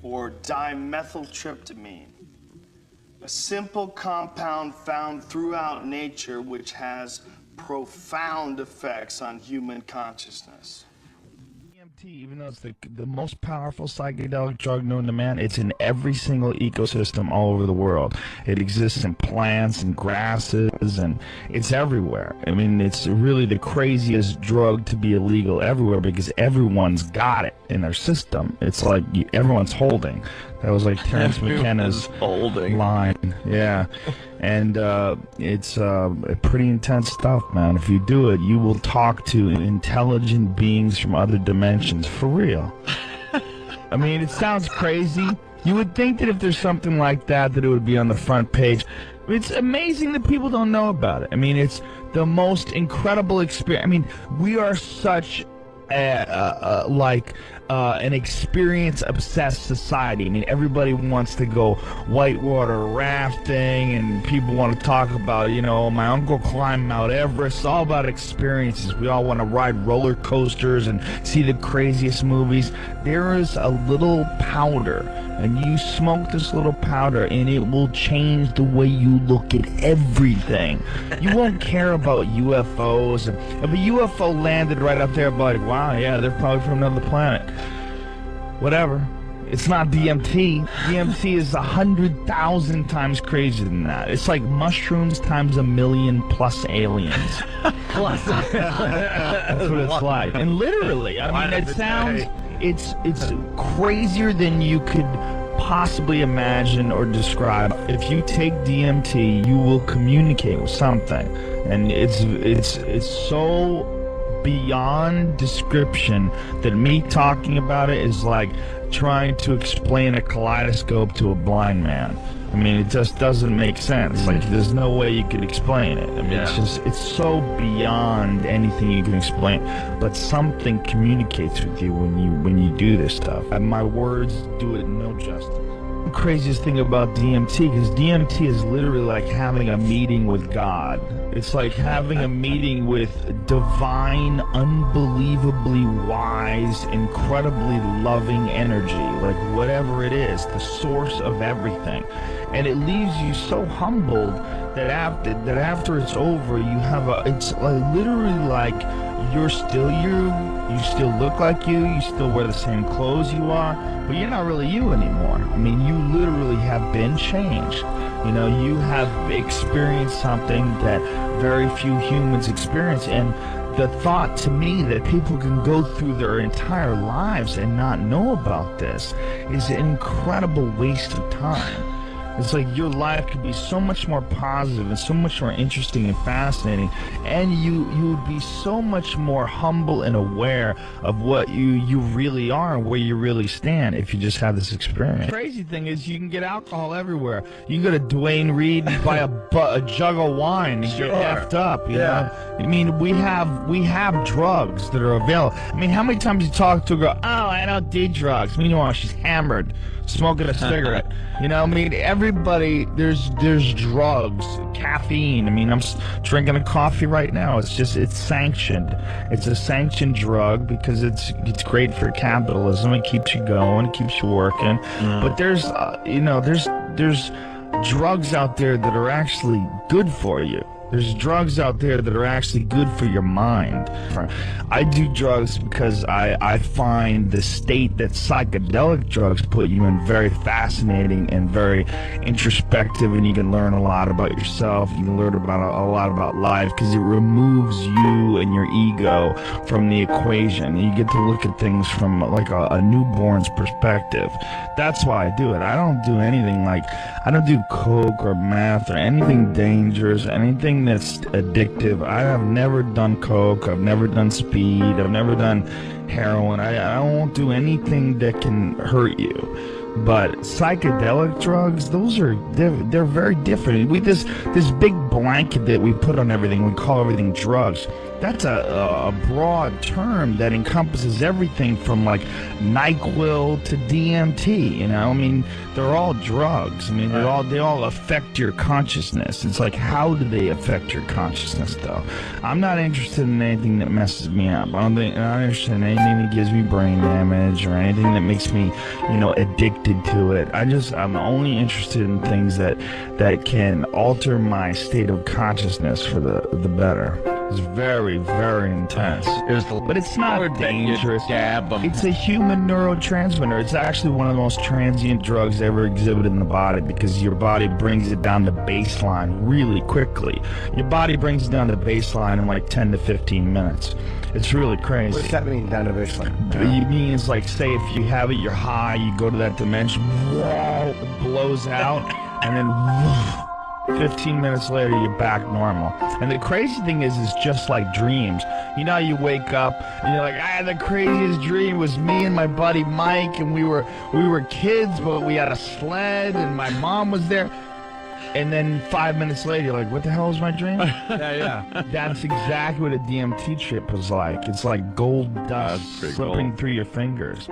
or dimethyltryptamine, a simple compound found throughout nature which has profound effects on human consciousness. DMT, even though it's the most powerful psychedelic drug known to man, it's in every single ecosystem all over the world. It exists in plants and grasses, and it's everywhere. I mean, it's really the craziest drug to be illegal everywhere because everyone's got it in their system. It's like everyone's holding. That was like Terence McKenna's line. Yeah. And it's pretty intense stuff, man. If you do it, you will talk to intelligent beings from other dimensions, for real. I mean, it sounds crazy. You would think that if there's something like that, that it would be on the front page. It's amazing that people don't know about it. I mean, it's the most incredible experience. I mean, we are such an experience-obsessed society. I mean, everybody wants to go whitewater rafting, and people want to talk about, you know, my uncle climbed Mount Everest. It's all about experiences. We all want to ride roller coasters and see the craziest movies. There is a little powder, and you smoke this little powder, and it will change the way you look at everything. You won't care about UFOs. If a UFO landed right up there, like, wow, yeah, they're probably from another planet. Whatever. It's not DMT. DMT is 100,000 times crazier than that. It's like mushrooms times 1,000,000 plus aliens. That's what it's like. And literally, I mean, it sounds, it's crazier than you could possibly imagine or describe. If you take DMT, you will communicate with something, and it's so beyond description that me talking about it is like trying to explain a kaleidoscope to a blind man. I mean, it just doesn't make sense. Like, there's no way you could explain it. I mean, it's so beyond anything you can explain. But something communicates with you when you do this stuff. And my words do it no justice. The craziest thing about DMT, because DMT is literally like having a meeting with God. It's like having a meeting with divine, unbelievably wise, incredibly loving energy, like whatever it is, the source of everything. And it leaves you so humbled that after it's over, you have it's literally like you're still you still look like you still wear the same clothes you are, but you're not really you anymore. I mean, you literally have been changed. You know, you have experienced something that very few humans experience, and the thought to me that people can go through their entire lives and not know about this is an incredible waste of time. It's like your life could be so much more positive and so much more interesting and fascinating, and you would be so much more humble and aware of what you really are and where you really stand if you just have this experience. The crazy thing is you can get alcohol everywhere. You can go to Duane Reade and buy a jug of wine and get effed up, you know? I mean, we have drugs that are available. I mean, how many times you talk to a girl, oh, I don't do drugs. Meanwhile, she's hammered, smoking a cigarette. You know, I mean, everybody, there's drugs, caffeine. I mean, I'm drinking a coffee right now. It's sanctioned. It's a sanctioned drug because it's great for capitalism. It keeps you going, it keeps you working. But there's drugs out there that are actually good for you. There's drugs out there that are actually good for your mind. I do drugs because I find the state that psychedelic drugs put you in very fascinating and very introspective, and you can learn a lot about yourself. You can learn about a lot about life because it removes you and your ego from the equation. You get to look at things from like a newborn's perspective. That's why I do it. I don't do anything like, I don't do coke or meth or anything dangerous, anything that's addictive. I have never done coke. I've never done speed. I've never done heroin. I won't do anything that can hurt you. But psychedelic drugs, they're very different. This big blanket that we put on everything, we call everything drugs. That's a broad term that encompasses everything from like NyQuil to DMT. You know, I mean, they're all drugs. I mean, they all affect your consciousness. It's like, how do they affect your consciousness, though? I'm not interested in anything that messes me up. I'm not interested in anything that gives me brain damage or anything that makes me, you know, addicted addicted to it. I'm only interested in things that can alter my state of consciousness for the better. It's very, very intense. But it's not dangerous. It's a human neurotransmitter. It's actually one of the most transient drugs ever exhibited in the body because your body brings it down to baseline really quickly. Your body brings it down to baseline in like 10 to 15 minutes. It's really crazy. What's that mean, down to baseline? You mean it's like, say, if you have it, you're high, you go to that dimension, whoa, it blows out, and then 15 minutes later, you're back normal. And the crazy thing is, it's just like dreams. You know, you wake up and you're like, the craziest dream was me and my buddy Mike, and we were kids, but we had a sled, and my mom was there. And then 5 minutes later, you're like, what the hell is my dream? Yeah. That's exactly what a DMT trip was like. It's like gold dust slipping through your fingers.